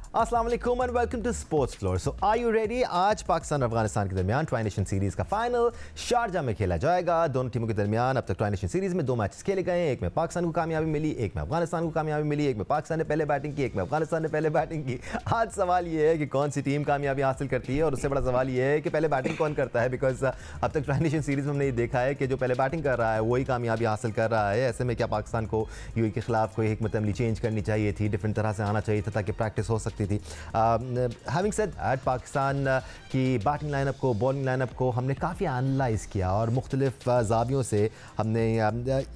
अस्सलाम वालेकुम and welcome to sports floor. So are you ready? आज पाकिस्तान और अफगानिस्तान के दरमियान ट्राई नेशन सीरीज़ का फाइनल शारजा में खेला जाएगा। दोनों टीमों के दरमियान अब तक ट्राई नेशन सीरीज़ में 2 मैचेस खेले गए हैं। एक में पाकिस्तान को कामयाबी मिली, एक में अफगानिस्तान को कामयाबी मिली। एक में पाकिस्तान ने पहले बैटिंग की, एक में अफगानिस्तान ने पहले बैटिंग की। आज सवाल ये है कि कौन सी टीम कामयाबी हासिल करती है, और उससे बड़ा सवाल ये है कि पहले बैटिंग कौन करता है। बिकॉज अब तक ट्राई नेशन सीरीज़ में हमने ये देखा है कि जो पहले बैटिंग कर रहा है वही कामयाबी हासिल कर रहा है। ऐसे में क्या पाकिस्तान को यूएई के खिलाफ कोई हिकमत अमली चेंज करनी चाहिए थी, डिफरेंट तरह से आना चाहिए था ताकि प्रैक्टिस हो सकती थी। हैविंग सेड दैट, पाकिस्तान की बैटिंग लाइनअप को, बॉलिंग लाइनअप को हमने काफ़ी एनालाइज़ किया और मुख्तलिफ ज़ावियों से हमने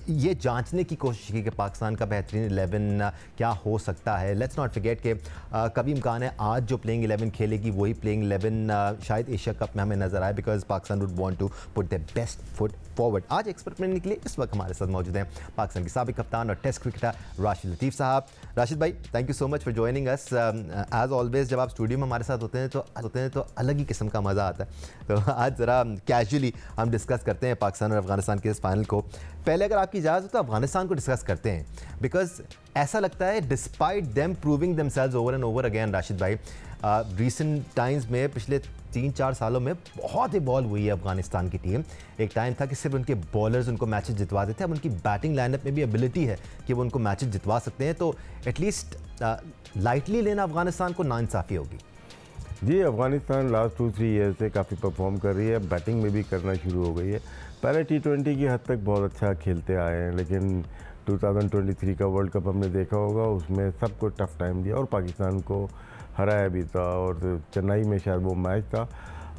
ये जांचने की कोशिश की कि पाकिस्तान का बेहतरीन 11 क्या हो सकता है। लेट्स नॉट फॉरगेट कि कभी इम्कान है आज जो प्लेइंग 11 खेलेगी वही प्लेइंग 11 शायद एशिया कप में हमें नजर आए, because Pakistan would want to put the best foot forward. आज एक्सपर्ट बनने के लिए इस वक्त हमारे साथ मौजूद हैं पाकिस्तान के साबिक कप्तान और टेस्ट क्रिकेटर राशिद लतीफ़ साहब। राशिद भाई, thank you so much for joining us. As always जब आप स्टूडियो में हमारे साथ होते हैं तो अलग ही किस्म का मज़ा आता है। तो आज ज़रा कैजुअली हम डिस्कस करते हैं पाकिस्तान और अफगानिस्तान के इस फाइनल को। पहले अगर आपकी इजाज़त हो तो अफगानिस्तान को डिस्कस करते हैं, बिकॉज ऐसा लगता है despite them proving themselves over and over again, Rashid भाई, रिसेंट टाइम्स में पिछले 3-4 सालों में बहुत इवॉल्व हुई है अफगानिस्तान की टीम। एक टाइम था कि सिर्फ उनके बॉलर्स उनको मैचेस जितवा देते हैं, अब उनकी बैटिंग लाइनअप में भी एबिलिटी है कि वो उनको मैचेस जितवा सकते हैं। तो एटलीस्ट लाइटली लेना अफगानिस्तान को नाइंसाफ़ी होगी। जी, अफगानिस्तान लास्ट 2-3 ईयर से काफ़ी परफॉर्म कर रही है, बैटिंग में भी करना शुरू हो गई है। पहले T20 की हद तक बहुत अच्छा खेलते आए हैं, लेकिन 2023 का वर्ल्ड कप हमने देखा होगा, उसमें सबको टफ टाइम दिया और पाकिस्तान को हराया भी था। और चेन्नई में शायद वो मैच था,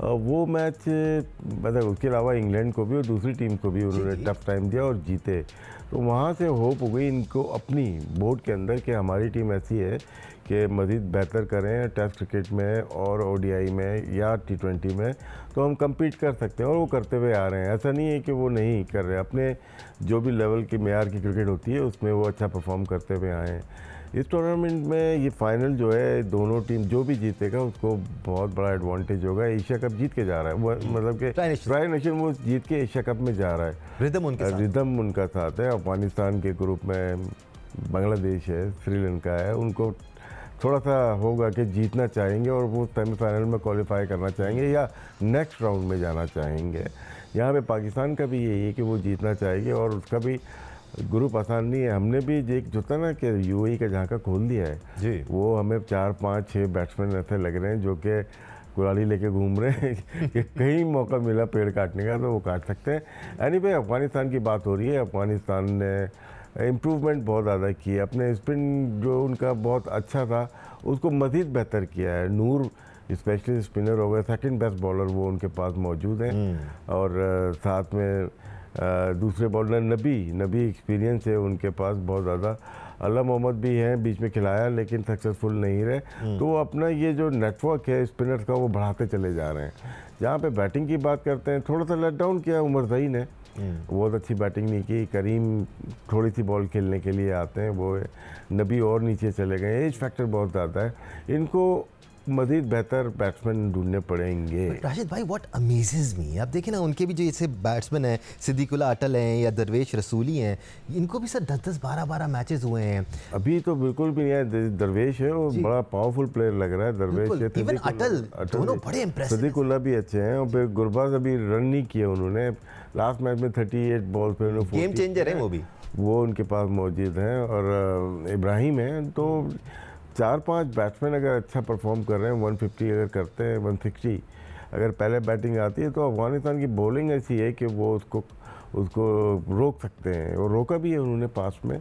वो मैच मतलब उसके अलावा इंग्लैंड को भी और दूसरी टीम को भी उन्होंने टफ टाइम दिया और जीते। तो वहाँ से होप हो गई इनको अपनी बोर्ड के अंदर कि हमारी टीम ऐसी है कि मज़ीद बेहतर करें टेस्ट क्रिकेट में और ODI में या T20 में, तो हम कम्पीट कर सकते हैं, और वो करते हुए आ रहे हैं। ऐसा नहीं है कि वो नहीं कर रहे, अपने जो भी लेवल की मेयार की क्रिकेट होती है उसमें वो अच्छा परफॉर्म करते हुए आए हैं। इस टूर्नामेंट में ये फाइनल जो है, दोनों टीम जो भी जीतेगा उसको बहुत बड़ा एडवांटेज होगा। एशिया कप जीत के जा रहा है वो, मतलब कि ट्राई नेशन वो जीत के एशिया कप में जा रहा है। रिदम उनका साथ है। अफगानिस्तान के ग्रुप में बांग्लादेश है, श्रीलंका है, उनको थोड़ा सा होगा कि जीतना चाहेंगे और वो सेमीफाइनल में क्वालिफाई करना चाहेंगे या नेक्स्ट राउंड में जाना चाहेंगे। यहाँ पे पाकिस्तान का भी यही है कि वो जीतना चाहेंगे और उसका भी ग्रुप आसान नहीं है। हमने भी एक जो था ना कि UAE का झांका खोल दिया है जी, वो हमें 4, 5, 6 बैट्समैन ऐसे लग रहे हैं जो कि कुल्हाड़ी लेके घूम रहे हैं कि कहीं मौका मिला पेड़ काटने का तो वो काट सकते हैं। एनीवे, अफगानिस्तान की बात हो रही है। अफगानिस्तान ने इम्प्रूवमेंट बहुत ज़्यादा की है, अपने स्पिन जो उनका बहुत अच्छा था उसको मज़ीद बेहतर किया है। नूर स्पेशली स्पिनर हो गए, सेकंड बेस्ट बॉलर वो उनके पास मौजूद हैं, और साथ में दूसरे बॉलर नबी एक्सपीरियंस है उनके पास बहुत ज़्यादा। अल्लाह मोहम्मद भी हैं, बीच में खिलाया लेकिन सक्सेसफुल नहीं रहे। तो वो अपना ये जो नेटवर्क है स्पिनर्स का वो बढ़ाते चले जा रहे हैं। जहाँ पे बैटिंग की बात करते हैं, थोड़ा सा लेट डाउन किया उमर ज़ई ने, बहुत अच्छी बैटिंग नहीं की। करीम थोड़ी सी बॉल खेलने के लिए आते हैं, वो नबी और नीचे चले गए। एज फैक्टर बहुत ज़्यादा है, इनको मज़ीद बेहतर बैट्समैन ढूंढने पड़ेंगे। राशिद भाई, व्हाट अमेजेस मी, आप देखें ना उनके भी जो जैसे बैट्समैन हैं, सिद्दीकुल्ला अटल हैं या दरवेश रसूली हैं, इनको भी सर 10-10, 12-12 मैचेस हुए हैं। अभी तो बिल्कुल भी नहीं है। दरवेश है, वो बड़ा पावरफुल प्लेयर लग रहा है। दरवेश है, इवन अटल, दोनों बड़े इंप्रेसिव। सिद्दीकुल्ला भी अच्छे हैं, और फिर गुरबाज अभी रन नहीं किए उन्होंने लास्ट मैच में, 38 बॉल पे उन्होंने गेम चेंजर है वो उनके पास मौजूद हैं। और इब्राहिम है। तो 4-5 बैट्समैन अगर अच्छा परफॉर्म कर रहे हैं, 150 अगर करते हैं, 160 अगर पहले बैटिंग आती है, तो अफगानिस्तान की बॉलिंग ऐसी है कि वो उसको रोक सकते हैं, और रोका भी है उन्होंने पास में।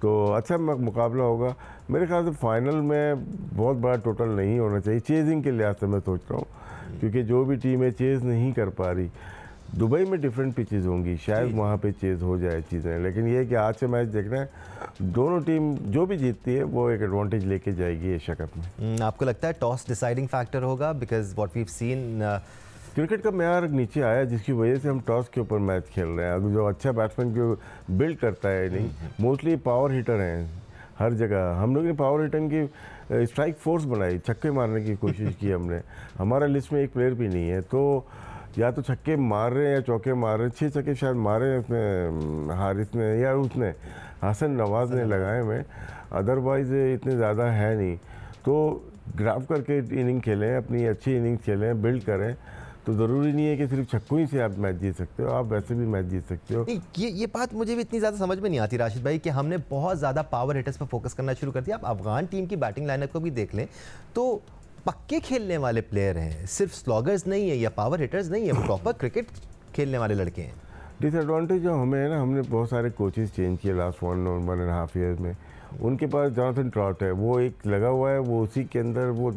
तो अच्छा मुकाबला होगा मेरे ख्याल से। फाइनल में बहुत बड़ा टोटल नहीं होना चाहिए चेजिंग के लिहाज से, मैं सोच रहा हूँ, क्योंकि जो भी टीम है चेज नहीं कर पा रही। दुबई में डिफरेंट पिचेस होंगी, शायद वहाँ पे चेज हो जाए चीज़ें, लेकिन ये कि आज से मैच देखना है, दोनों टीम जो भी जीतती है वो एक एडवांटेज लेके जाएगी एशिया कप में। आपको लगता है टॉस डिसाइडिंग फैक्टर होगा? Because what we have seen, cricket का मेयार नीचे आया, जिसकी वजह से हम टॉस के ऊपर मैच खेल रहे हैं। अगर जो अच्छा बैट्समैन जो बिल्ड करता है, नहीं मोस्टली पावर हिटर हैं हर जगह। हम लोग ने पावर हिटिंग की स्ट्राइक फोर्स बनाई, छक्के मारने की कोशिश की हमने। हमारा लिस्ट में एक प्लेयर भी नहीं है, तो या तो छक्के मार रहे हैं या चौके मार रहे हैं। 6 छक्के शायद मारे उसने, हारिस ने या उसने हसन नवाज ने लगाए में, अदरवाइज़ इतने ज़्यादा है नहीं। तो ग्राफ करके इनिंग खेलें, अपनी अच्छी इनिंग खेलें, बिल्ड करें, तो ज़रूरी नहीं है कि सिर्फ छक्कों ही से आप मैच जीत सकते हो, आप वैसे भी मैच जीत सकते हो। ये बात मुझे भी इतनी ज़्यादा समझ में नहीं आती राशिद भाई कि हमने बहुत ज़्यादा पावर हिटर्स पर फोकस करना शुरू कर दिया। आप अफगान टीम की बैटिंग लाइनअप को भी देख लें तो पक्के खेलने वाले प्लेयर हैं, सिर्फ स्लॉगर्स नहीं है या पावर हिटर्स नहीं है, वो प्रॉपर क्रिकेट खेलने वाले लड़के हैं। डिसएडवांटेज जो हमें है ना, हमने बहुत सारे कोचेज़ चेंज किए लास्ट 1.5 ईयर्स में। उनके पास जॉनथन ट्रॉट है, वो एक लगा हुआ है, वो उसी के अंदर वो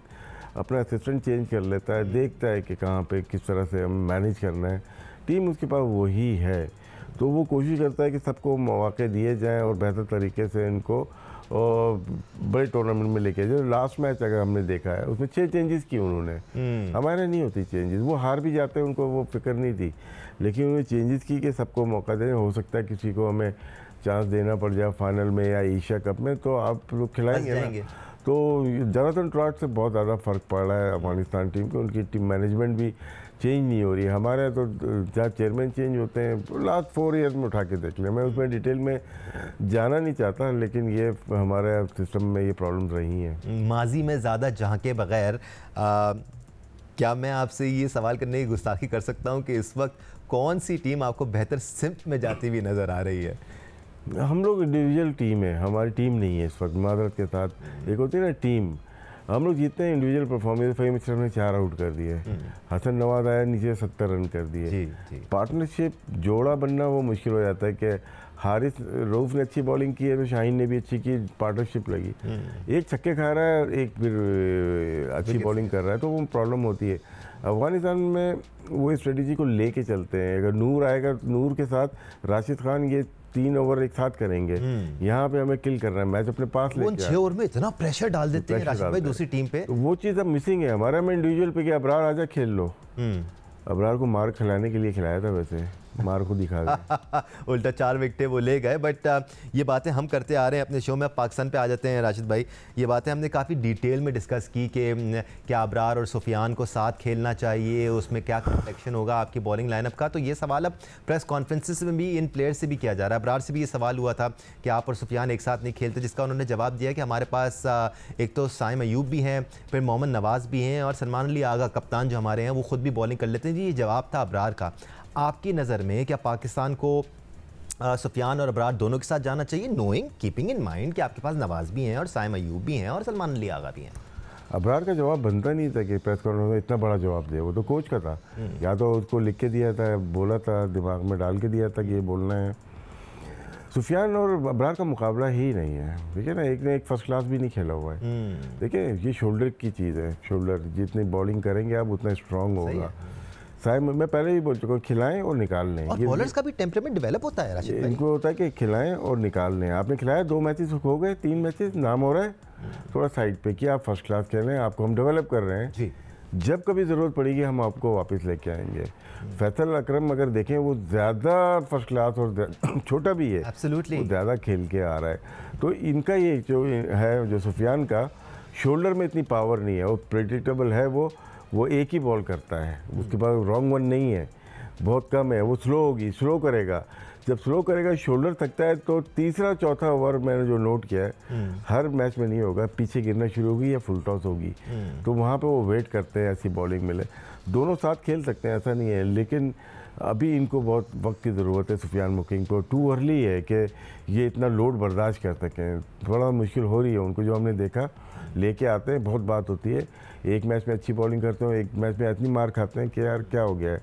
अपना असिस्टेंट चेंज कर लेता है, देखता है कि कहाँ पे किस तरह से हम मैनेज करना है। टीम उसके पास वही है, तो वो कोशिश करता है कि सबको मौके दिए जाएं और बेहतर तरीके से इनको और बड़े टूर्नामेंट में लेके जाए। लास्ट मैच अगर हमने देखा है उसमें 6 चेंजेस किए उन्होंने, हमारे नहीं होती चेंजेस, वो हार भी जाते हैं, उनको वो फिक्र नहीं थी, लेकिन उन्होंने चेंजेस की कि सबको मौका दें। हो सकता है किसी को हमें चांस देना पड़ जाए फाइनल में या एशिया कप में, तो आप लोग खिलाएंगे ना। तो जॉनथन ट्रॉट से बहुत ज़्यादा फ़र्क पड़ रहा है अफगानिस्तान टीम को, उनकी टीम मैनेजमेंट भी चेंज नहीं हो रही है। हमारे तो जहाँ चेयरमैन चेंज होते हैं लास्ट 4 ईयर्स में उठा के देख लें, मैं उसमें डिटेल में जाना नहीं चाहता, लेकिन ये हमारे सिस्टम में ये प्रॉब्लम्स रही हैं। माजी में ज़्यादा झांके बगैर क्या मैं आपसे ये सवाल करने की गुस्ताखी कर सकता हूँ कि इस वक्त कौन सी टीम आपको बेहतर सिम्त में जाती हुई नज़र आ रही है? हम लोग इंडिविजुअल टीम है, हमारी टीम नहीं है इस वक्त, मादरत के साथ। एक होती है ना टीम, हम लोग जीतते हैं इंडिविजुअल परफॉर्मेंस। फ़हीम अशरफ ने 4 आउट कर दिए, हसन नवाज आया नीचे 70 रन कर दिए। पार्टनरशिप जोड़ा बनना वो मुश्किल हो जाता है कि हारिस रऊफ ने अच्छी बॉलिंग की है तो शाहीन ने भी अच्छी की, पार्टनरशिप लगी। एक छक्के खा रहा है, एक फिर अच्छी बॉलिंग कर रहा है, तो वो प्रॉब्लम होती है। अफगानिस्तान में वो स्ट्रेटजी को लेके चलते हैं, अगर नूर आएगा तो नूर के साथ राशिद खान ये 3 ओवर एक साथ करेंगे, यहाँ पे हमें किल करना है, मैच अपने पास लेके 6 ओवर में इतना प्रेशर डाल देते हैं राशिद भाई दूसरी टीम पे। तो वो चीज़ अब मिसिंग है हमारा में इंडिविजुअल पे कि अबरार आजा खेल लो। अबरार को मार खिलाने के लिए खिलाया था, वैसे मार को दिखा दिया। उल्टा 4 विकेटें वो ले गए। बट ये बातें हम करते आ रहे हैं अपने शो में। अब पाकिस्तान पे आ जाते हैं राशिद भाई। ये बातें हमने काफ़ी डिटेल में डिस्कस की कि क्या अबरार और सुफियान को साथ खेलना चाहिए, उसमें क्या कॉम्प्लेक्शन होगा आपकी बॉलिंग लाइनअप का। तो ये सवाल अब प्रेस कॉन्फ्रेंसेस में भी इन प्लेयर्स से भी किया जा रहा है। अबरार से भी ये सवाल हुआ था कि आप और सुफियान एक साथ नहीं खेलते, जिसका उन्होंने जवाब दिया कि हमारे पास एक तो साइम अयूब भी हैं, फिर मोहम्मद नवाज़ भी हैं और सलमान अली आगा कप्तान जो हमारे हैं वो खुद भी बॉलिंग कर लेते हैं। जी ये जवाब था अबरार का। आपकी नज़र में क्या पाकिस्तान को सुफियान और अबरार दोनों के साथ जाना चाहिए, नोइंग कीपिंग इन माइंड कि आपके पास नवाज़ भी हैं और साइम अयूब भी हैं और सलमान अली आगा भी हैं? अबरार का जवाब बनता नहीं था कि प्रेस कॉन्फ्रेंस में इतना बड़ा जवाब दे, वो तो कोच का था, या तो उसको लिख के दिया था, बोला था, दिमाग में डाल के दिया था कि ये बोलना है। सुफियान और अबरार का मुकाबला ही नहीं है, ठीक है ना। एक ने एक फर्स्ट क्लास भी नहीं खेला हुआ है। देखिए ये शोल्डर की चीज़ है, शोल्डर जितनी बॉलिंग करेंगे आप उतना स्ट्रांग होगा। मैं पहले भी बोल चुका हूँ, खिलाएं और निकाल लें। और बॉलर्स का भी टेम्परामेंट डेवलप होता है राशिद भाई। इनको होता है कि खिलाएं और निकाल लें। आपने खिलाया, 2 मैचेस हो गए, 3 मैचेस नाम हो रहा है, थोड़ा साइड पे कि आप फर्स्ट क्लास खेलें, आपको हम डेवलप कर रहे हैं जी। जब कभी ज़रूरत पड़ेगी हम आपको वापस लेके आएंगे। फैसल अकरम अगर देखें वो ज़्यादा फर्स्ट क्लास और छोटा भी है, एब्सोल्युटली, वो ज़्यादा खेल के आ रहा है। तो इनका ये जो है, जो सुफियान का शोल्डर में इतनी पावर नहीं है, वो प्रेडिक्टेबल है, वो एक ही बॉल करता है, उसके पास रॉन्ग वन नहीं है, बहुत कम है। वो स्लो करेगा, जब स्लो करेगा शोल्डर थकता है तो तीसरा चौथा ओवर मैंने जो नोट किया है हर मैच में नहीं होगा, पीछे गिरना शुरू होगी या फुल टॉस होगी, तो वहाँ पे वो वेट करते हैं ऐसी बॉलिंग मिले। दोनों साथ खेल सकते हैं, ऐसा नहीं है, लेकिन अभी इनको बहुत वक्त की ज़रूरत है सुफियान मुकीम को। टू अर्ली है कि ये इतना लोड बर्दाश्त कर सकें, थोड़ा मुश्किल हो रही है उनको। जो हमने देखा लेके आते हैं, बहुत बात होती है, एक मैच में अच्छी बॉलिंग करते हो, एक मैच में इतनी मार खाते हैं कि यार क्या हो गया है।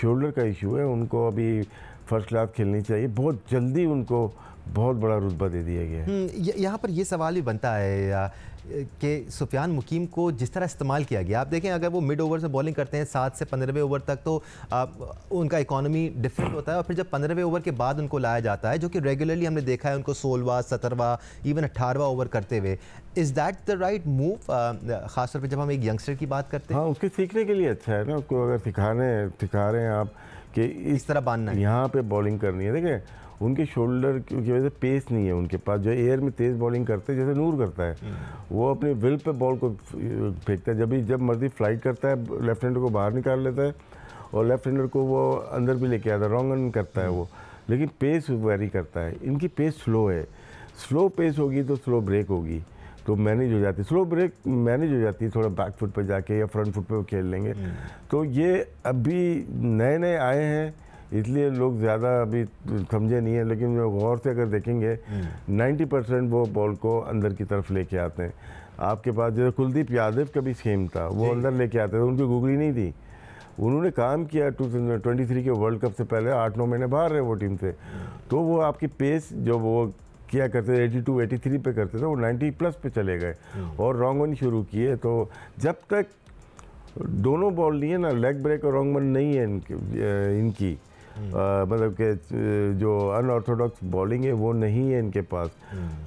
शोल्डर का इशू है, उनको अभी फर्स्ट क्लास खेलनी चाहिए, बहुत जल्दी उनको बहुत बड़ा रुतबा दे दिया गया है। यहाँ पर ये सवाल भी बनता है कि सुफियान मुकीम को जिस तरह इस्तेमाल किया गया, आप देखें अगर वो मिड ओवर से बॉलिंग करते हैं 7 से 15वें ओवर तक तो उनका इकोनॉमी डिफरेंट होता है, और फिर जब 15वें ओवर के बाद उनको लाया जाता है, जो कि रेगुलरली हमने देखा है उनको 16वां 17वां इवन 18वां ओवर करते हुए, is that the right move, ख़ासतौर पर जब हम एक यंगस्टर की बात करते हैं? हाँ, उसके सीखने के लिए अच्छा है ना, उसको अगर सिखा रहे हैं आप कि इस तरह बांधना है, यहाँ पे बॉलिंग करनी है। देखिए उनके शोल्डर की वजह से पेस नहीं है उनके पास, जो एयर में तेज़ बॉलिंग करते हैं जैसे नूर करता है, वो अपने विल पे बॉल को फेंकता है, जब मर्जी फ्लाइट करता है, लेफ्ट हैंडर को बाहर निकाल लेता है और लेफ्ट हैंडर को वो अंदर भी लेके आता है, रॉन्ग रन करता है वो, लेकिन पेस वेरी करता है। इनकी पेस स्लो है, स्लो पेस होगी तो स्लो ब्रेक होगी, तो मैनेज हो जाती है, स्लो ब्रेक मैनेज हो जाती है, थोड़ा बैक फुट पर जाके या फ्रंट फुट पर खेल लेंगे। तो ये अभी नए नए आए हैं इसलिए लोग ज़्यादा अभी समझे नहीं है, लेकिन गौर से अगर देखेंगे 90% वो बॉल को अंदर की तरफ लेके आते हैं। आपके पास जैसे कुलदीप यादव का भी सेम था, वो अंदर लेके आते थे, उनकी गुगली नहीं थी। उन्होंने काम किया 2023 के वर्ल्ड कप से पहले, 8-9 महीने बाहर रहे वो टीम से, तो वो आपकी पेस जो वो किया करते थे 82-83 पे करते थे, वो 90+ पे चले गए और रॉन्ग वन शुरू किए। तो जब तक दोनों बॉल नहीं है ना, लेग ब्रेक और रॉन्ग वन नहीं है इनकी मतलब कि जो अनऑर्थोडॉक्स बॉलिंग है वो नहीं है इनके पास,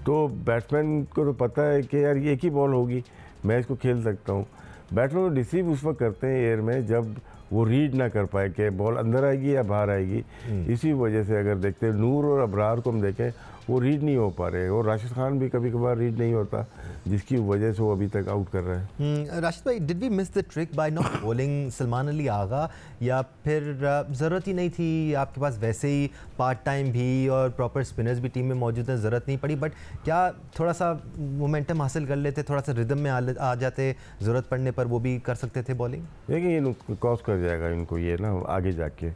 तो बैट्समैन को तो पता है कि यार एक ही बॉल होगी, मैं इसको खेल सकता हूँ। बैट्समैन को रिसीव उस वक्त करते हैं एयर में जब वो रीड ना कर पाए कि बॉल अंदर आएगी या बाहर आएगी। इसी वजह से अगर देखते हैं नूर और अबरार को हम देखें, वो रीड नहीं हो पा रहे, और राशिद खान भी कभी कभार रीड नहीं होता, जिसकी वजह से वो अभी तक आउट कर रहे हैं। राशिद भाई, did we miss the trick by not bowling Salman Ali Agha, या फिर ज़रूरत ही नहीं थी? आपके पास वैसे ही पार्ट टाइम भी और प्रॉपर स्पिनर्स भी टीम में मौजूद हैं, ज़रूरत नहीं पड़ी, बट क्या थोड़ा सा मोमेंटम हासिल कर लेते, थोड़ा सा रिदम में आ जाते, ज़रूरत पड़ने पर वो भी कर सकते थे बॉलिंग? देखिए ये कॉस्ट कर जाएगा इनको ये ना आगे जाके,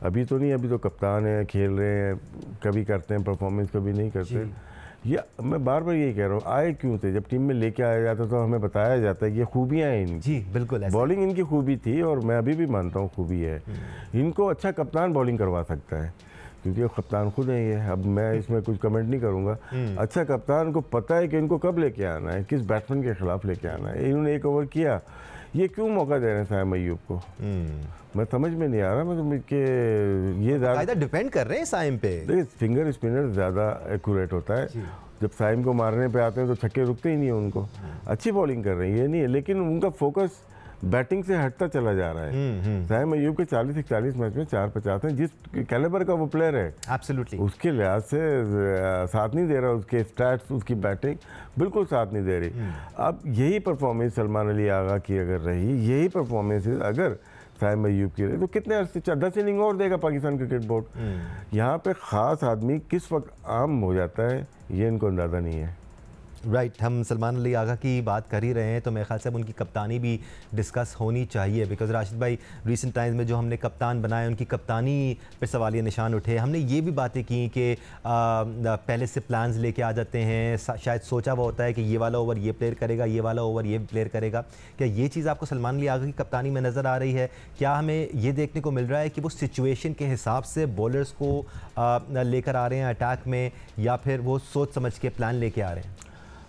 अभी तो नहीं, अभी तो कप्तान है, खेल रहे हैं, कभी करते हैं परफॉर्मेंस, कभी नहीं करते। ये मैं बार बार यही कह रहा हूँ, आए क्यों थे? जब टीम में लेके आया जाता तो हमें बताया जाता है कि ये खूबियाँ हैं इनकी। जी बिल्कुल, बॉलिंग इनकी खूबी थी और मैं अभी भी मानता हूँ खूबी है। इनको अच्छा कप्तान बॉलिंग करवा सकता है, क्योंकि कप्तान खुद है ये। अब मैं इसमें कुछ कमेंट नहीं करूँगा। अच्छा कप्तान को पता है कि इनको कब लेके आना है, किस बैट्समैन के खिलाफ लेके आना है। इन्होंने एक ओवर किया, ये क्यों मौका दे रहे हैं साइम अय्यूब को? मैं समझ में नहीं आ रहा। मैं कि ये ज़्यादा डिपेंड कर रहे हैं साइम पे। देखिए फिंगर स्पिनर ज़्यादा एक्यूरेट होता है, जब साइम को मारने पे आते हैं तो छक्के रुकते ही नहीं है उनको। अच्छी बॉलिंग कर रहे हैं, ये नहीं है, लेकिन उनका फोकस बैटिंग से हटता चला जा रहा है। साइम अय्यूब के 40-41 मैच में 450 हैं, जिस कैलिबर का वो प्लेयर है एब्सोल्युटली उसके लिहाज से साथ नहीं दे रहा, उसके स्टैट्स, उसकी बैटिंग बिल्कुल साथ नहीं दे रही। अब यही परफॉर्मेंस सलमान अली आगा की अगर रही, यही परफॉर्मेंस अगर साइम अय्यूब की रही, तो कितने अर्से 10 इनिंग और देगा पाकिस्तान क्रिकेट बोर्ड। यहाँ पे ख़ास आदमी किस वक्त आम हो जाता है ये इनको अंदाज़ा नहीं है। राइट, हम सलमान अली आगा की बात कर ही रहे हैं, तो मेरे ख्याल से अब उनकी कप्तानी भी डिस्कस होनी चाहिए, बिकॉज राशिद भाई रिसेंट टाइम्स में जो हमने कप्तान बनाए उनकी कप्तानी पर सवालिया निशान उठे। हमने ये भी बातें की कि पहले से प्लान्स लेके आ जाते हैं, शायद सोचा हुआ होता है कि ये वाला ओवर ये प्लेयर करेगा, ये वाला ओवर ये प्लेयर करेगा। क्या ये चीज़ आपको सलमान अली आगा की कप्तानी में नज़र आ रही है? क्या हमें ये देखने को मिल रहा है कि वो सिचुएशन के हिसाब से बॉलर्स को लेकर आ रहे हैं अटैक में, या फिर वो सोच समझ के प्लान लेके आ रहे हैं?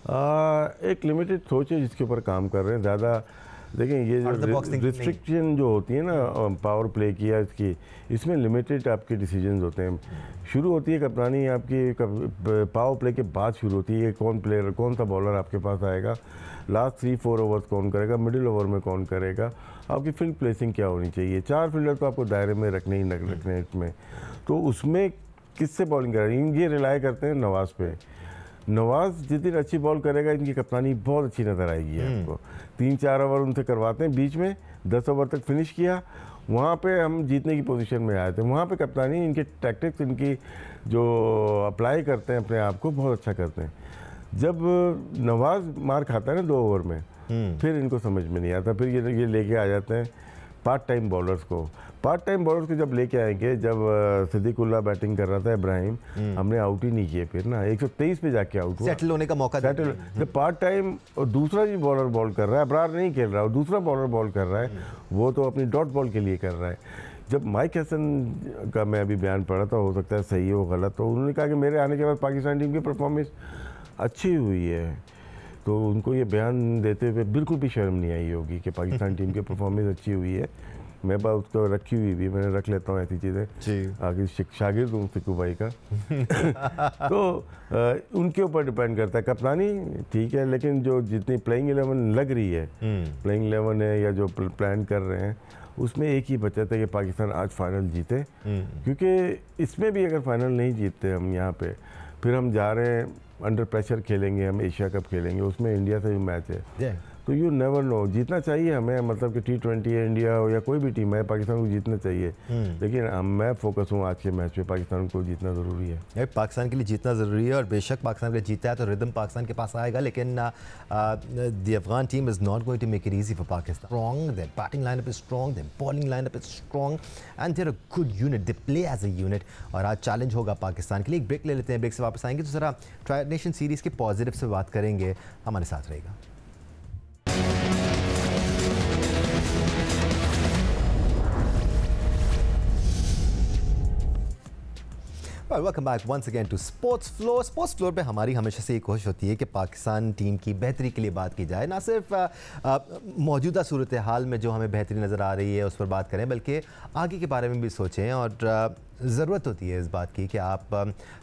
एक लिमिटेड सोच है जिसके ऊपर काम कर रहे हैं ज़्यादा। देखें ये जो रिस्ट्रिक्शन जो होती है ना पावर प्ले की या इसकी, इसमें लिमिटेड आपके डिसीजंस होते हैं। शुरू होती है कप्तानी आपकी पावर प्ले के बाद शुरू होती है, कौन प्लेयर, कौन सा बॉलर आपके पास आएगा, लास्ट 3-4 ओवर्स कौन करेगा, मिडिल ओवर में कौन करेगा, आपकी फील्ड प्लेसिंग क्या होनी चाहिए। 4 फील्डर तो आपको दायरे में रखने ही रखने इसमें, तो उसमें किससे बॉलिंग कर रहे हैं ये रिलाई करते हैं नवाज़ पे। नवाज़ जिस दिन अच्छी बॉल करेगा इनकी कप्तानी बहुत अच्छी नज़र आएगी आपको। 3-4 ओवर उनसे करवाते हैं बीच में, 10 ओवर तक फिनिश किया, वहाँ पे हम जीतने की पोजीशन में आए थे। वहाँ पे कप्तानी, इनके टैक्टिक्स, इनकी जो अप्लाई करते हैं अपने आप को, बहुत अच्छा करते हैं। जब नवाज़ मार खाता है ना 2 ओवर में, फिर इनको समझ में नहीं आता, फिर ये लेके आ जाते हैं पार्ट टाइम बॉलर्स को। पार्ट टाइम बॉलर्स को जब लेके आएंगे, जब सिद्दीकुल्ला बैटिंग कर रहा था, इब्राहिम, हमने आउट ही नहीं किए, फिर ना 123 पे जाके आउट हुआ, सेटल होने का मौका। सेटल जब पार्ट टाइम और दूसरा जी बॉलर बॉल कर रहा है, अबरार नहीं खेल रहा है, और दूसरा बॉलर बॉल कर रहा है, वो तो अपनी डॉट बॉल के लिए कर रहा है। जब माइक हसन का मैं अभी बयान पढ़ा था, हो सकता है सही हो गलत, तो उन्होंने कहा कि मेरे आने के बाद पाकिस्तान टीम की परफॉर्मेंस अच्छी हुई है, तो उनको ये बयान देते हुए बिल्कुल भी शर्म नहीं आई होगी कि पाकिस्तान टीम की परफॉर्मेंस अच्छी हुई है। मैं बात उसको रखी हुई भी, मैंने रख लेता हूँ ऐसी चीज़ें, आगे शागिर्द हूँ फिकू भाई का तो उनके ऊपर डिपेंड करता है। कप्तानी ठीक है, लेकिन जो जितनी प्लेइंग 11 लग रही है, प्लेइंग 11 है या जो प्लान कर रहे हैं, उसमें एक ही बचत है कि पाकिस्तान आज फाइनल जीते, क्योंकि इसमें भी अगर फाइनल नहीं जीतते हम यहाँ पे, फिर हम जा रहे हैं अंडर प्रेशर खेलेंगे, हम एशिया कप खेलेंगे, उसमें इंडिया से भी मैच है, तो यू नेवर नो, जीतना चाहिए हमें, मतलब कि T20 है, इंडिया हो या कोई भी टीम है, पाकिस्तान को जीतना चाहिए। लेकिन मैं फोकस हूँ आज के मैच पे, पाकिस्तान को जीतना ज़रूरी है। पाकिस्तान के लिए जीतना ज़रूरी है और बेशक पाकिस्तान के लिए जीता है तो रिदम पाकिस्तान के पास आएगा, लेकिन the Afghan team is not going to make it easy for Pakistan. Strong, their batting lineup is strong, their bowling lineup is strong and they're a good unit, they play as a unit. और आज challenge होगा पाकिस्तान के लिए। एक break ले लेते हैं, break से वापस आएंगे तो ज़रा ट्राई नेशन सीरीज़ के पॉजिटिव से बात करेंगे। हमारे साथ रहेगा। Welcome back once again to sports floor. Sports floor पे हमारी हमेशा से ये कोशिश होती है कि पाकिस्तान टीम की बेहतरी के लिए बात की जाए, ना सिर्फ मौजूदा सूरत हाल में जो हमें बेहतरी नज़र आ रही है उस पर बात करें, बल्कि आगे के बारे में भी सोचें। और ज़रूरत होती है इस बात की कि आप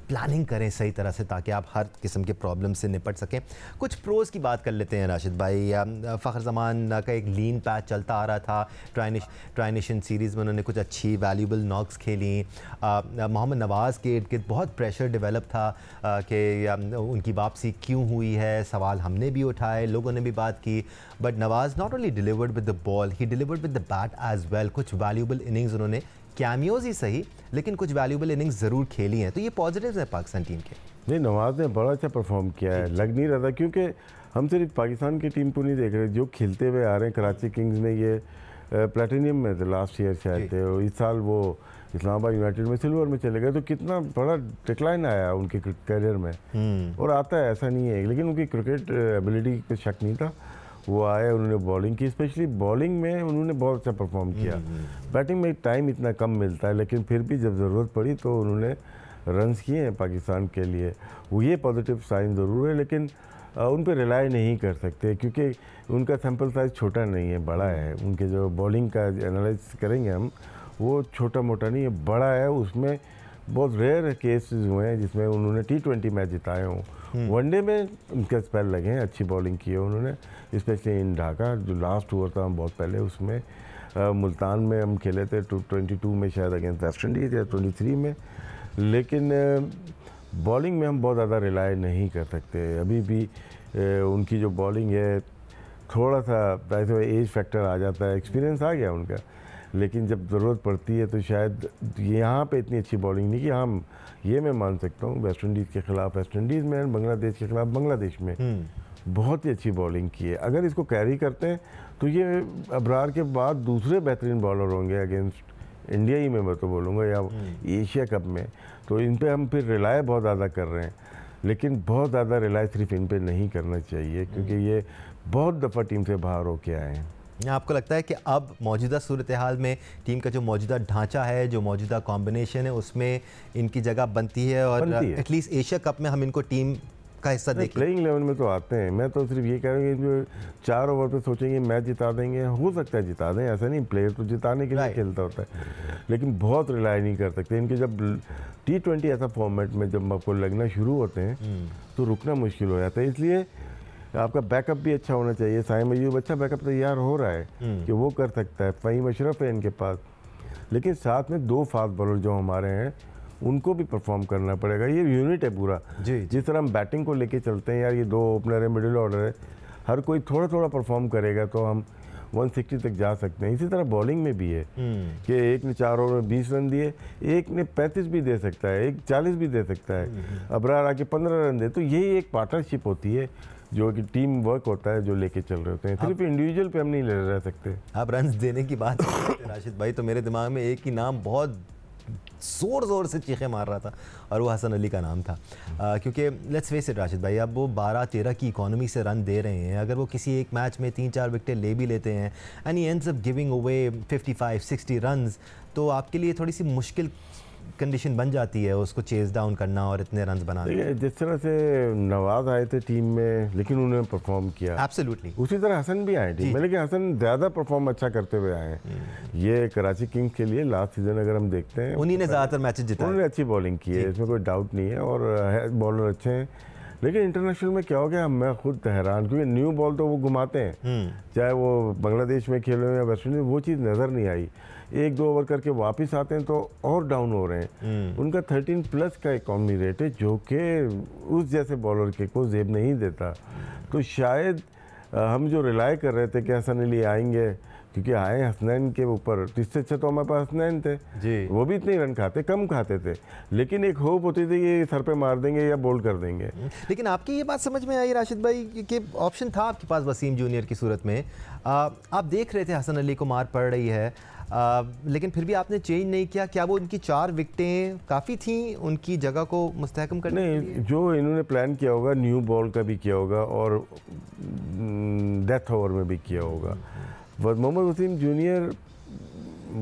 प्लानिंग करें सही तरह से ताकि आप हर किस्म के प्रॉब्लम से निपट सकें। कुछ प्रोज़ की बात कर लेते हैं राशिद भाई। फ़खर ज़मान का एक लीन पैच चलता आ रहा था, ट्राई नेशन सीरीज़ में उन्होंने कुछ अच्छी वैल्यूबल नॉक्स खेली। मोहम्मद नवाज़ के इर्द गिर्द बहुत प्रेशर डेवलप था कि उनकी वापसी क्यों हुई है, सवाल हमने भी उठाए, लोगों ने भी बात की। But Nawaz not only delivered with the ball, he delivered with the bat as well. कुछ वैल्यूबल इनिंग्स उन्होंने, कैमियोज ही सही लेकिन कुछ वैल्यूबल इनिंग्स ज़रूर खेली हैं, तो ये पॉजिटिव्स हैं पाकिस्तान टीम के। नहीं, नवाज़ ने बड़ा अच्छा परफॉर्म किया है, लग नहीं रहा था, क्योंकि हम सिर्फ पाकिस्तान की टीम को नहीं देख रहे, जो खेलते हुए आ रहे हैं। कराची किंग्स में ये प्लेटिनियम में थे लास्ट ईयर शायद थे, और इस साल वो इस्लामाबाद यूनाइटेड में सिल्वर में चले गए, तो कितना बड़ा डिक्लाइन आया उनके करियर में। और आता है, ऐसा नहीं है, लेकिन उनकी क्रिकेट एबिलिटी पे शक नहीं था। वो आए, उन्होंने बॉलिंग की, स्पेशली बॉलिंग में उन्होंने बहुत अच्छा परफॉर्म किया। बैटिंग में टाइम इतना कम मिलता है, लेकिन फिर भी जब ज़रूरत पड़ी तो उन्होंने रन्स किए हैं पाकिस्तान के लिए। वो ये पॉजिटिव साइन ज़रूर है, लेकिन उन पर रिलाई नहीं कर सकते क्योंकि उनका सैम्पल साइज़ छोटा नहीं है, बड़ा है। उनके जो बॉलिंग का एनालाइज करेंगे हम, वो छोटा मोटा नहीं है, बड़ा है। उसमें बहुत रेयर केसेस हुए हैं जिसमें उन्होंने T20 मैच जिताए हों। वनडे में उनके स्पेल लगे हैं, अच्छी बॉलिंग की है उन्होंने, स्पेशली इन ढाका जो लास्ट हुआ था बहुत पहले, उसमें मुल्तान में हम खेले थे 22 में शायद अगेंस्ट वेस्ट इंडीज़ या 23 में। लेकिन बॉलिंग में हम बहुत ज़्यादा रिलाई नहीं कर सकते अभी भी। उनकी जो बॉलिंग है थोड़ा सा एज फैक्टर आ जाता है, एक्सपीरियंस आ गया उनका, लेकिन जब ज़रूरत पड़ती है तो शायद यहाँ पे इतनी अच्छी बॉलिंग नहीं कि हम ये मैं मान सकता हूँ वेस्ट इंडीज़ के ख़िलाफ़ वेस्ट इंडीज़ में, बांग्लादेश के ख़िलाफ़ बांग्लादेश में बहुत ही अच्छी बॉलिंग की है। अगर इसको कैरी करते हैं तो ये अबरार के बाद दूसरे बेहतरीन बॉलर होंगे अगेंस्ट इंडिया ही में, मैं तो बोलूँगा, या एशिया कप में। तो इन पर हम फिर रिलाय बहुत ज़्यादा कर रहे हैं, लेकिन बहुत ज़्यादा रिलाय सिर्फ इन पर नहीं करना चाहिए क्योंकि ये बहुत दफ़ा टीम से बाहर होके आए हैं। आपको लगता है कि अब मौजूदा सूरत हाल में टीम का जो मौजूदा ढांचा है, जो मौजूदा कॉम्बिनेशन है, उसमें इनकी जगह बनती है और एटलीस्ट एशिया कप में हम इनको टीम का हिस्सा देखें? प्लेइंग 11 में तो आते हैं। मैं तो सिर्फ ये कह रहा हूँ कि जो 4 ओवर पे सोचेंगे मैच जिता देंगे, हो सकता है जिता दें, ऐसा नहीं, प्लेयर तो जिताने के लिए खेलता होता है, लेकिन बहुत रिलाई नहीं कर सकते। इनके जब T20 ऐसा फॉर्मेट में जब आपको लगना शुरू होते हैं तो रुकना मुश्किल हो जाता है। इसलिए आपका बैकअप भी अच्छा होना चाहिए। साइम अयूब अच्छा बैकअप तैयार हो रहा है कि वो कर सकता है, फ़हीम अशरफ है इनके पास, लेकिन साथ में 2 फास्ट बॉलर जो हमारे हैं उनको भी परफॉर्म करना पड़ेगा। ये यूनिट है पूरा जी। जिस तरह हम बैटिंग को लेके चलते हैं, यार ये 2 ओपनर है, मिडिल ऑर्डर है, हर कोई थोड़ा थोड़ा परफॉर्म करेगा तो हम 160 तक जा सकते हैं। इसी तरह बॉलिंग में भी है कि एक ने 4 ओवर में 20 रन दिए, एक ने 35 भी दे सकता है, एक 40 भी दे सकता है, अबरार आके 15 रन दे। तो यही एक पार्टनरशिप होती है जो कि टीम वर्क होता है, जो लेके चल रहे होते हैं। सिर्फ इंडिविजुअल पे हम नहीं रह सकते। आप रन देने की बात राशिद भाई, तो मेरे दिमाग में एक ही नाम बहुत ज़ोर से चीखें मार रहा था और वो हसन अली का नाम था। क्योंकि लेट्स फेस इट राशिद भाई, अब वो 12-13 की इकोनॉमी से रन दे रहे हैं। अगर वो किसी एक मैच में 3-4 विकेटें ले भी लेते हैं and he ends up giving away 55-60 runs, तो आपके लिए थोड़ी सी मुश्किल कंडीशन बन जाती है उसको चेज डाउन करना और इतने रन्स बनाना। जिस तरह से नवाज आए थे टीम में, लेकिन उन्होंने परफॉर्म किया एब्सोल्युटली, उसी तरह हसन भी आए टीम में, लेकिन हसन ज़्यादा परफॉर्म अच्छा करते हुए आए हैं। ये कराची किंग्स के लिए लास्ट सीजन अगर हम देखते हैं, उन्हीं ने ज़्यादातर मैचेस जिताए, उन्होंने अच्छी बॉलिंग की है, इसमें कोई डाउट नहीं है, और बॉलर अच्छे हैं। लेकिन इंटरनेशनल में क्या हो गया, मैं खुद हैरान, क्योंकि न्यू बॉल तो वो घुमाते हैं, चाहे वो बांग्लादेश में खेले या वेस्ट इंडीज, वो चीज़ नज़र नहीं आई। 1-2 ओवर करके वापस आते हैं तो और डाउन हो रहे हैं। उनका 13+ का इकॉनमी रेट है, जो कि उस जैसे बॉलर के को जेब नहीं देता। तो शायद हम जो रिलाई कर रहे थे कि हसन अली आएंगे, क्योंकि आए हसनैन के ऊपर, इससे अच्छा तो हमारे पास हसनैन थे जी। वो भी इतने रन खाते, कम खाते थे, लेकिन एक होप होती थी कि सर पे मार देंगे या बोल्ड कर देंगे। लेकिन आपकी ये बात समझ में आई राशिद भाई कि ऑप्शन था आपके पास वसीम जूनियर की सूरत में, आप देख रहे थे हसन अली को मार पड़ रही है, लेकिन फिर भी आपने चेंज नहीं किया। क्या वो उनकी 4 विकेटें काफ़ी थी उनकी जगह को मुस्तहकम करने के लिए? जो इन्होंने प्लान किया होगा, न्यू बॉल का भी किया होगा और डेथ ओवर में भी किया होगा। मोहम्मद वसीम जूनियर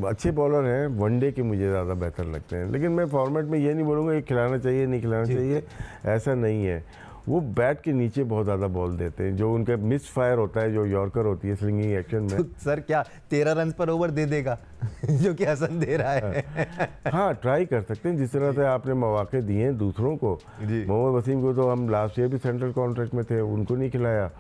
अच्छे बॉलर हैं, वनडे के मुझे ज़्यादा बेहतर लगते हैं, लेकिन मैं फॉर्मेट में ये नहीं बोलूँगा कि खिलाना चाहिए नहीं खिलाना चाहिए, ऐसा नहीं है। वो बैट के नीचे बहुत ज़्यादा बॉल देते हैं, जो उनका मिस फायर होता है, जो यॉर्कर होती है स्विंगिंग एक्शन में। तो सर क्या 13 रन पर ओवर दे देगा जो कि हसन दे रहा है? हाँ, ट्राई कर सकते हैं, जिस तरह से आपने मौके दिए हैं दूसरों को। मोहम्मद वसीम को तो हम लास्ट ईयर भी सेंट्रल कॉन्ट्रैक्ट में थे, उनको नहीं खिलाया,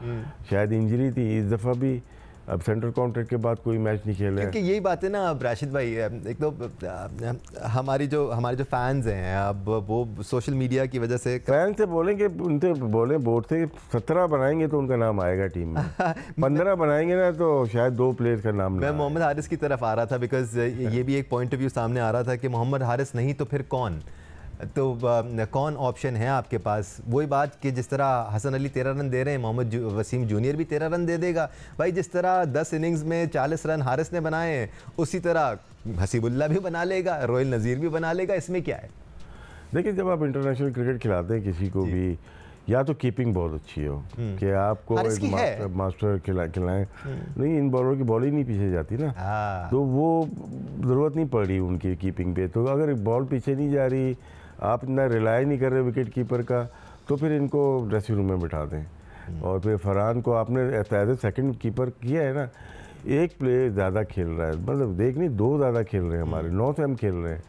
शायद इंजरी थी, इस दफ़ा भी अब सेंट्रल कॉन्ट्रैक्ट के बाद कोई मैच नहीं खेले। क्योंकि यही बात है ना अब राशिद भाई, एक तो हमारे जो फैंस हैं, अब वो सोशल मीडिया की वजह से फैन से बोलेंगे, उनसे बोले बोर्ड से 17 बनाएंगे तो उनका नाम आएगा टीम में 15 बनाएंगे ना तो शायद 2 प्लेयर का नाम। मैं मोहम्मद हारिस की तरफ आ रहा था, बिकॉज ये भी एक पॉइंट ऑफ व्यू सामने आ रहा था कि मोहम्मद हारिस नहीं तो फिर कौन, तो कौन ऑप्शन है आपके पास? वही बात कि जिस तरह हसन अली 13 रन दे रहे हैं, मोहम्मद वसीम जूनियर भी 13 रन दे देगा भाई। जिस तरह 10 इनिंग्स में 40 रन हारिस ने बनाए हैं, उसी तरह हसीबुल्ला भी बना लेगा, रोहिल नज़ीर भी बना लेगा, इसमें क्या है? देखिए, जब आप इंटरनेशनल क्रिकेट खिलाते हैं किसी को भी, या तो कीपिंग बहुत अच्छी हो कि आपको एक मास्टर खिलाएं, नहीं इन बॉलर की बॉल ही नहीं पीछे जाती ना, तो वो ज़रूरत नहीं पड़ रही उनकी कीपिंग पे। तो अगर बॉल पीछे नहीं जा रही, आप इतना रिलाई नहीं कर रहे विकेट कीपर का, तो फिर इनको ड्रेसिंग रूम में बिठा दें। और फिर फरहान को आपने एज ए सेकेंड कीपर किया है ना, एक प्लेयर ज़्यादा खेल रहा है, मतलब देख नहीं 2 ज़्यादा खेल रहे हैं हमारे, 9 से हम खेल रहे हैं।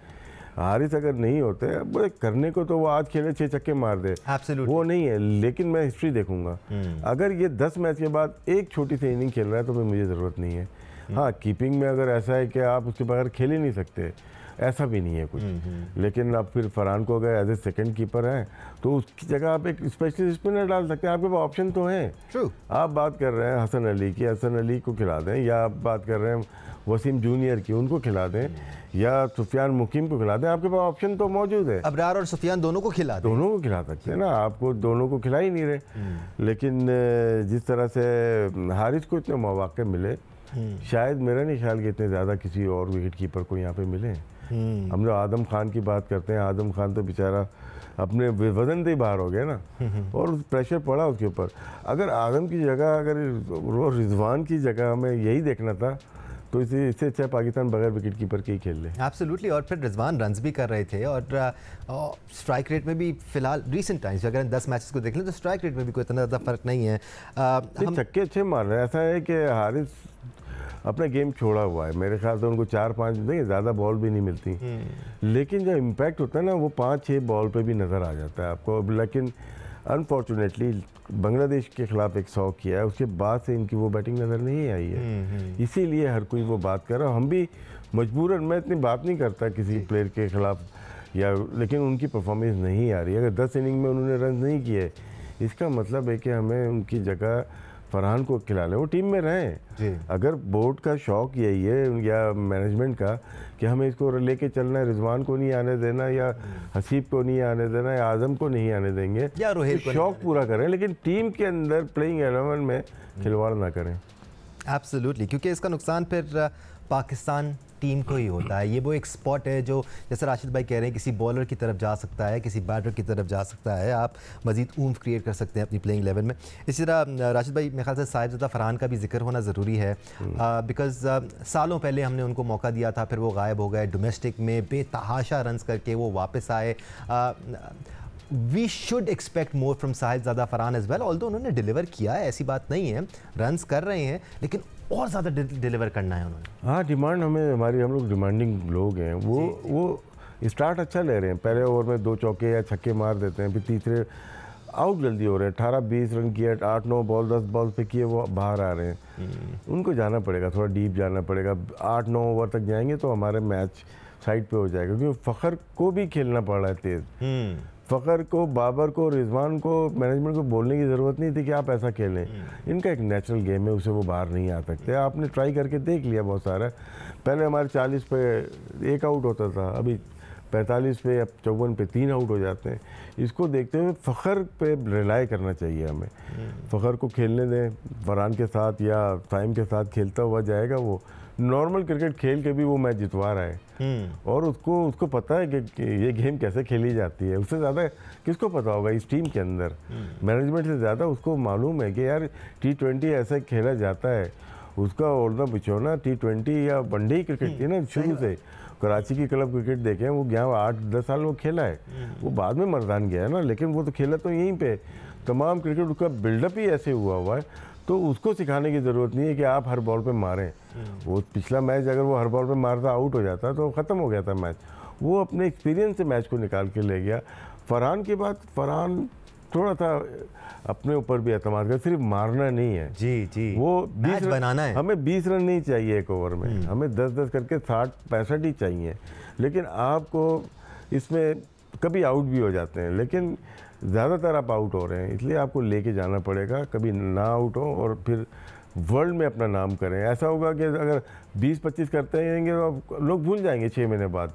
हारिस अगर नहीं होते करने को तो वो आज खेले 6 छक्के मार दे, वो नहीं है। लेकिन मैं हिस्ट्री देखूंगा, अगर ये 10 मैच के बाद एक छोटी सी इनिंग खेल रहा है तो फिर मुझे ज़रूरत नहीं है। हाँ, कीपिंग में अगर ऐसा है कि आप उसके बगैर खेल ही नहीं सकते, ऐसा भी नहीं है कुछ। लेकिन अब फिर फरहान को अगर एज ए सेकेंड कीपर है तो उसकी जगह आप एक स्पेशलिस्ट स्पिनर डाल सकते हैं, आपके पास ऑप्शन तो हैं। आप बात कर रहे हैं हसन अली की, हसन अली को खिला दें, या आप बात कर रहे हैं वसीम जूनियर की, उनको खिला दें, या सुफियान मुकीम को खिला दें, आपके पास ऑप्शन तो मौजूद है। अबरार और सुफियान दोनों को खिला दें, दोनों को खिला सकते हैं ना, आपको दोनों को खिला ही नहीं रहे। लेकिन जिस तरह से हारिस को इतने मौके मिले, शायद मेरा नहीं ख्याल कि इतने ज़्यादा किसी और विकेट कीपर को यहाँ पे मिले। हम जो आदम खान की बात करते हैं, आदम खान तो बेचारा अपने वजन से ही बाहर हो गया ना, और प्रेशर पड़ा उसके ऊपर। अगर आदम की जगह, अगर रिजवान की जगह हमें यही देखना था, तो इससे अच्छा पाकिस्तान बगैर विकेट कीपर के ही खेल ले। एब्सोल्युटली। और फिर रिजवान रन्स भी कर रहे थे, और स्ट्राइक रेट में भी फिलहाल रिसेंट टाइम्स अगर 10 मैचेस को देख लें तो स्ट्राइक रेट में भी कोई इतना ज़्यादा फर्क नहीं है। हम छक्के अच्छे मार रहे हैं। ऐसा है कि हारिस अपना गेम छोड़ा हुआ है, मेरे ख्याल से उनको 4-5 नहीं, ज़्यादा बॉल भी नहीं मिलती, लेकिन जो इम्पैक्ट होता है ना वो 5-6 बॉल पे भी नज़र आ जाता है आपको। लेकिन अनफॉर्चुनेटली बांग्लादेश के खिलाफ एक 100 किया है, उसके बाद से इनकी वो बैटिंग नज़र नहीं आई है, इसीलिए हर कोई वो बात कर रहा है। हम भी मजबूरन, मैं इतनी बात नहीं करता किसी प्लेयर के खिलाफ या, लेकिन उनकी परफॉर्मेंस नहीं आ रही। अगर 10 इनिंग में उन्होंने रन नहीं किए, इसका मतलब है कि हमें उनकी जगह फरहान को खिला लें, वो टीम में रहें। अगर बोर्ड का शौक यही है या मैनेजमेंट का कि हमें इसको लेके चलना है, रिजवान को नहीं आने देना, या हसीब को नहीं आने देना, या आजम को नहीं आने देंगे, या रोहिल को शौक पूरा करें, लेकिन टीम के अंदर प्लेइंग 11 में खिलवाड़ ना करें। एब्सोल्युटली, क्योंकि इसका नुकसान फिर पाकिस्तान टीम को ही होता है। ये वो एक स्पॉट है जो, जैसे राशिद भाई कह रहे हैं, किसी बॉलर की तरफ जा सकता है, किसी बैटर की तरफ जा सकता है, आप मजीद ऊम्फ क्रिएट कर सकते हैं अपनी प्लेइंग लेवल में। इसी तरह राशिद भाई, मेरे ख्याल से साहिबजादा फरहान का भी जिक्र होना ज़रूरी है, बिकॉज सालों पहले हमने उनको मौका दिया था, फिर वो गायब हो गए, डोमेस्टिक में बेतहाशा रन्स करके वो वापस आए। We should expect more from Sahibzada Farhan as well, although उन्होंने डिलीवर किया है, ऐसी बात नहीं है, रन्स कर रहे हैं, लेकिन और ज़्यादा डिलीवर करना है उन्होंने। हाँ, डिमांड हमें, हमारी, हम लोग डिमांडिंग लोग हैं। वो स्टार्ट अच्छा ले रहे हैं, पहले ओवर में 2 चौके या छक्के मार देते हैं, फिर तीसरे आउट जल्दी हो रहे हैं। 18-20 रन किए, 8-9 बॉल 10 बॉल पे किए, वो बाहर आ रहे हैं। उनको जाना पड़ेगा, थोड़ा डीप जाना पड़ेगा। 8-9 ओवर तक जाएंगे तो हमारे मैच साइड पे हो जाएगा, क्योंकि फ़खर को भी खेलना पड़ रहा है तेज़। फ़खर को, बाबर को, रिजवान को, मैनेजमेंट को बोलने की ज़रूरत नहीं थी कि आप ऐसा खेलें। इनका एक नेचुरल गेम है, उसे वो बाहर नहीं आ सकते। आपने ट्राई करके देख लिया बहुत सारा। पहले हमारे 40 पे 1 आउट होता था, अभी 45 पे या 54 पे 3 आउट हो जाते हैं। इसको देखते हुए फ़खर पे रिलाई करना चाहिए हमें। फ़खर को खेलने दें, फरहान के साथ या फाहिम के साथ खेलता हुआ जाएगा। वो नॉर्मल क्रिकेट खेल के भी वो मैच जितवा रहा है और उसको पता है कि ये गेम कैसे खेली जाती है। उससे ज़्यादा किसको पता होगा इस टीम के अंदर? मैनेजमेंट से ज़्यादा उसको मालूम है कि यार T20 ऐसे खेला जाता है। उसका ओढ़ना बिछोना T20 या वनडे क्रिकेट थी ना शुरू से। कराची की क्लब क्रिकेट देखें, वो गया 8-10 साल वो खेला है। वो बाद में मर्दान गया है ना, लेकिन वो तो खेला तो यहीं पे। तमाम क्रिकेट उसका बिल्डअप ही ऐसे हुआ है, तो उसको सिखाने की ज़रूरत नहीं है कि आप हर बॉल पे मारें। वो पिछला मैच अगर वो हर बॉल पे मारता आउट हो जाता तो ख़त्म हो गया था मैच। वो अपने एक्सपीरियंस से मैच को निकाल के ले गया। फरहान के बाद फरहान थोड़ा था अपने ऊपर भी एतमाद कर, सिर्फ मारना नहीं है। जी वो 20 बनाना है। हमें 20 रन नहीं चाहिए एक ओवर में, हमें 10-10 करके 60-65 ही चाहिए। लेकिन आपको इसमें कभी आउट भी हो जाते हैं, लेकिन ज़्यादातर आप आउट हो रहे हैं, इसलिए आपको लेके जाना पड़ेगा। कभी ना आउट हो और फिर वर्ल्ड में अपना नाम करें। ऐसा होगा कि अगर 20-25 करते रहेंगे तो लोग भूल जाएंगे 6 महीने बाद।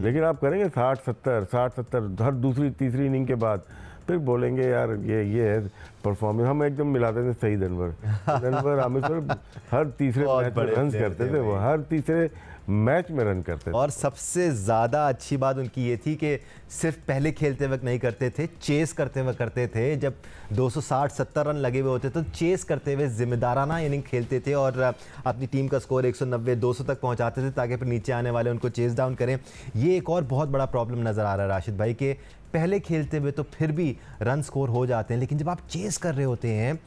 लेकिन आप करेंगे 60-70 हर दूसरी तीसरी इनिंग के बाद, फिर बोलेंगे यार ये है परफॉर्मेंस। हम एकदम मिलाते थे सही दनवर आमिर हर तीसरे मैच में रन करते थे, वो हर तीसरे मैच में रन करते थे। और सबसे ज़्यादा अच्छी बात उनकी ये थी कि सिर्फ पहले खेलते वक्त नहीं करते थे, चेस करते हुए करते थे। जब 260-70 रन लगे हुए होते तो चेस करते हुए जिम्मेदाराना इनिंग खेलते थे और अपनी टीम का स्कोर 190-200 तक पहुंचाते थे, ताकि फिर नीचे आने वाले उनको चेस डाउन करें। ये एक और बहुत बड़ा प्रॉब्लम नज़र आ रहा है राशिद भाई के पहले खेलते हुए तो फिर भी रन स्कोर हो जाते हैं, लेकिन जब आप चेस कर रहे होते हैं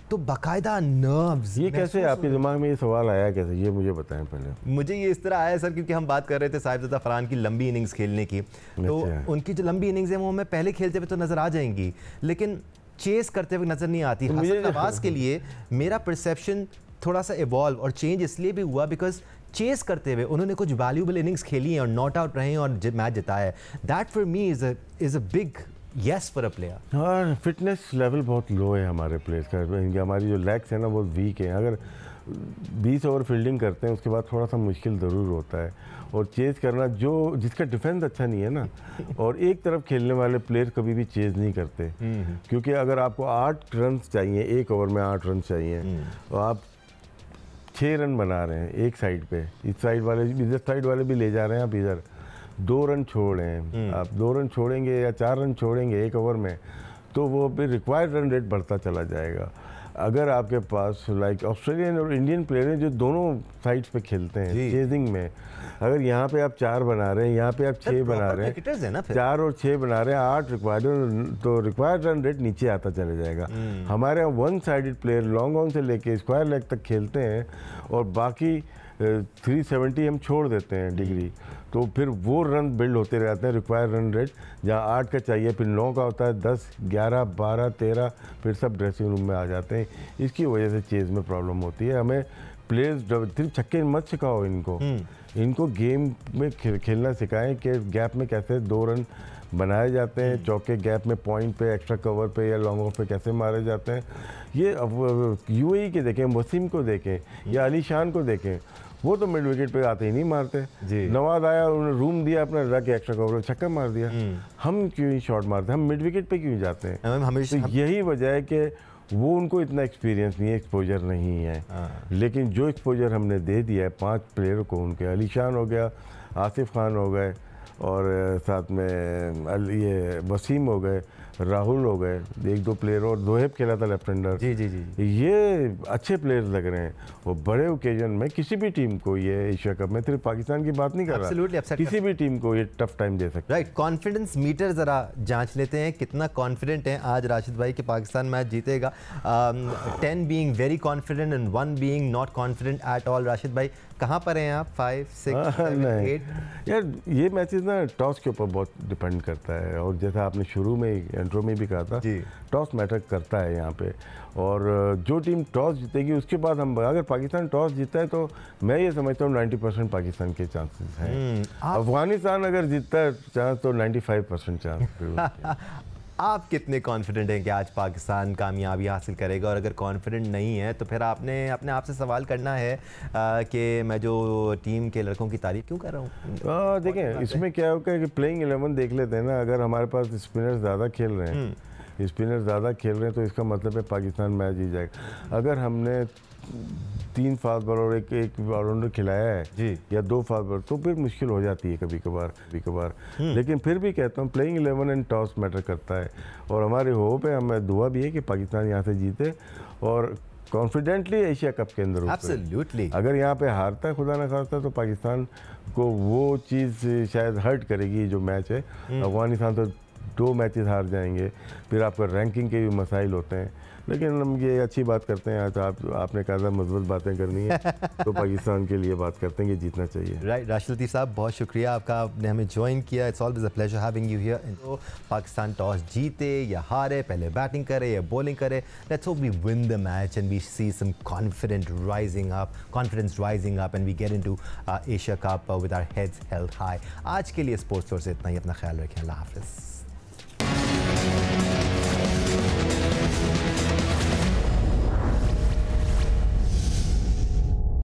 तो बाकायदा नर्व्स। ये कैसे आपके दिमाग में ये सवाल आया कैसे, ये मुझे बताएं पहले। मुझे ये इस तरह आया सर, क्योंकि हम बात कर रहे थे साहिबजादा फरहान की लंबी इनिंग्स खेलने की। तो उनकी जो लंबी इनिंग्स है वो हमें पहले खेलते हुए तो नज़र आ जाएंगी, लेकिन चेस करते हुए नज़र नहीं आती। हसन नवाज के लिए मेरा परसेप्शन थोड़ा सा इवॉल्व और चेंज इसलिए भी हुआ बिकॉज चेस करते हुए उन्होंने कुछ वैल्यूबल इनिंग्स खेली हैं और नॉट आउट रहे हैं और मैच जिताया है। That for me is a big yes for a player. हाँ, फिटनेस लेवल बहुत लो है हमारे प्लेयर्स का। हमारी जो लेग्स है ना बहुत वीक है। अगर 20 ओवर फील्डिंग करते हैं उसके बाद थोड़ा सा मुश्किल ज़रूर होता है। और चेज़ करना, जो जिसका डिफेंस अच्छा नहीं है ना और एक तरफ खेलने वाले प्लेयर कभी भी चेज़ नहीं करते, क्योंकि अगर आपको 8 रन चाहिए, एक ओवर में 8 रन चाहिए और आप 6 रन बना रहे हैं एक साइड पे, इस साइड वाले इधर साइड वाले भी ले जा रहे हैं, आप इधर 2 रन छोड़ रहे हैं। आप 2 रन छोड़ेंगे या 4 रन छोड़ेंगे एक ओवर में, तो वो फिर रिक्वायर्ड रन रेट बढ़ता चला जाएगा। अगर आपके पास लाइक ऑस्ट्रेलियन और इंडियन प्लेयर हैं जो दोनों साइड्स पे खेलते हैं चेजिंग में, अगर यहाँ पे आप 4 बना रहे हैं, यहाँ पे आप 6 बना रहे हैं, 4 और 6 बना रहे हैं, 8 रिक्वायर्ड, तो रिक्वायर्ड रन रेट नीचे आता चला जाएगा। हमारे यहाँ 1 साइडेड प्लेयर लॉन्ग ऑन से लेके स्क्वायर लेग तक खेलते हैं और बाकी 370 हम छोड़ देते हैं डिग्री, तो फिर वो रन बिल्ड होते रहते हैं। रिक्वायर्ड रन रेट जहाँ 8 का चाहिए फिर 9 का होता है, 10, 11, 12, 13 फिर सब ड्रेसिंग रूम में आ जाते हैं। इसकी वजह से चेज़ में प्रॉब्लम होती है। हमें प्लेयर्स सिर्फ छक्के मत सिखाओ इनको गेम में खेलना सिखाएं कि गैप में कैसे 2 रन बनाए जाते हैं, चौके गैप में पॉइंट पे, एक्स्ट्रा कवर पे या लॉन्ग ऑफ पे कैसे मारे जाते हैं। ये यूएई के देखें, वसीम को देखें या अली शान को देखें, वो तो मिड विकेट पे आते ही नहीं मारते। नवाज आया, उन्होंने रूम दिया अपना, रख के एक्स्ट्रा कवर छक्का मार दिया। हम क्यों नहीं शॉट मारते, हम मिड विकेट पे क्यों जाते हैं? तो यही वजह है कि वो उनको इतना एक्सपीरियंस नहीं है, एक्सपोजर नहीं है। लेकिन जो एक्सपोजर हमने दे दिया है 5 प्लेयर को, उनके अली शान हो गया, आसिफ खान हो गए और साथ में ये वसीम हो गए, राहुल हो गए, 1-2 प्लेयर और जोहेब खेला था लेफ्ट हैंडर। जी। ये अच्छे प्लेयर्स लग रहे हैं और बड़े ओकेजन में किसी भी टीम को, ये एशिया कप में सिर्फ पाकिस्तान की बात नहीं कर रहा, किसी भी टीम को ये टफ टाइम दे सकता है। राइट, कॉन्फिडेंस मीटर ज़रा जांच लेते हैं, कितना कॉन्फिडेंट है आज राशिद भाई कि पाकिस्तान मैच जीतेगा। 10 being very confident and 1 being not confident at all. Rashid भाई कहाँ पर हैं आप? 5, 6, 7, 8? यार ये मैचेस ना ना टॉस के ऊपर बहुत डिपेंड करता है, और जैसा आपने शुरू में इंट्रो में भी कहा था, टॉस मैटर करता है यहाँ पे। और जो टीम टॉस जीतेगी उसके बाद हम, अगर पाकिस्तान टॉस जीता है तो मैं ये समझता हूँ 90% पाकिस्तान के चांसेस हैं। अफगानिस्तान अगर जीतता है चांस तो 95% चांस। आप कितने कॉन्फिडेंट हैं कि आज पाकिस्तान कामयाबी हासिल करेगा? और अगर कॉन्फिडेंट नहीं है तो फिर आपने अपने आप से सवाल करना है कि मैं जो टीम के लड़कों की तारीफ क्यों कर रहा हूँ। देखें इसमें क्या होगा कि प्लेइंग 11 देख लेते हैं ना, अगर हमारे पास स्पिनर्स ज़्यादा खेल रहे हैं, तो इसका मतलब है पाकिस्तान मैच जीत जाएगा। अगर हमने 3 फास्ट बॉलर और एक ऑलराउंडर खिलाया है या 2 फास्ट बॉलर तो फिर मुश्किल हो जाती है कभी कभार। लेकिन फिर भी कहता हूँ प्लेइंग 11 एंड टॉस मैटर करता है, और हमारे होप है, हमें दुआ भी है कि पाकिस्तान यहाँ से जीते और कॉन्फिडेंटली एशिया कप के अंदर उतरे। अगर यहाँ पे हारता है खुदा न खास्ता तो पाकिस्तान को वो चीज़ शायद हर्ट करेगी जो मैच है। अफगानिस्तान तो 2 मैचेस हार जाएंगे, फिर आपका रैंकिंग के भी मसाइल होते हैं। लेकिन हम ये अच्छी बात करते हैं, तो आपने कहा था मजबूत बातें करनी है तो पाकिस्तान के लिए बात करते हैं कि जीतना चाहिए। राइट राशिद लतीफ़ साहब, बहुत शुक्रिया आपका, आपने हमें ज्वाइन किया। It's always a pleasure having you here. तो पाकिस्तान टॉस जीते या हारे, पहले बैटिंग करे या बॉलिंग करे, let's hope we win the match and we see some confidence rising up and we get into Asia cup with our heads held high. आज के लिए स्पोर्ट्स फ्लोर से इतना ही। अपना ख्याल रखें। अल्लाह हाफिज़।